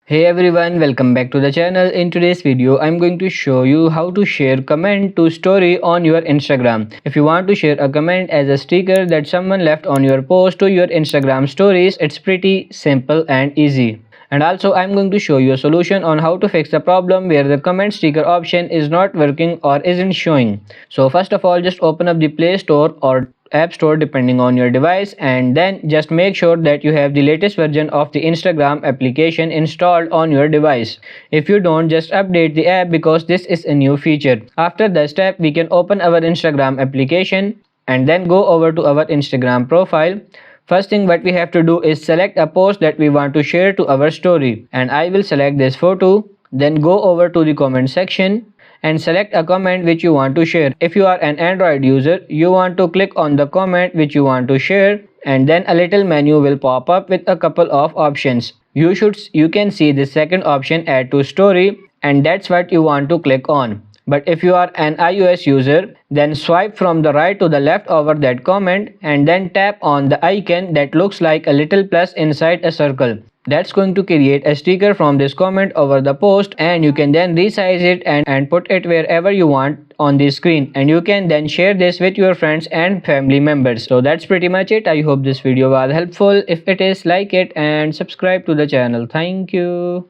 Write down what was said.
Hey everyone, welcome back to the channel. In today's video, I'm going to show you how to share comment to story on your Instagram. If you want to share a comment as a sticker that someone left on your post to your Instagram stories, it's pretty simple and easy. And also I'm going to show you a solution on how to fix the problem where the comment sticker option is not working or isn't showing. So first of all, just open up the Play Store or App Store depending on your device, and then just make sure that you have the latest version of the Instagram application installed on your device. If you don't, just update the app because this is a new feature. After that step, we can open our Instagram application and then go over to our Instagram profile. First thing what we have to do is select a post that we want to share to our story, and I will select this photo. Then go over to the comment section and select a comment which you want to share. If you are an Android user, you want to click on the comment which you want to share, and then a little menu will pop up with a couple of options. You can see the second option, add to story, and that's what you want to click on. But if you are an iOS user, then swipe from the right to the left over that comment and then tap on the icon that looks like a little plus inside a circle. That's going to create a sticker from this comment over the post, and you can then resize it and put it wherever you want on the screen, and you can then share this with your friends and family members. So that's pretty much it. I hope this video was helpful. If it is, like it and subscribe to the channel. Thank you.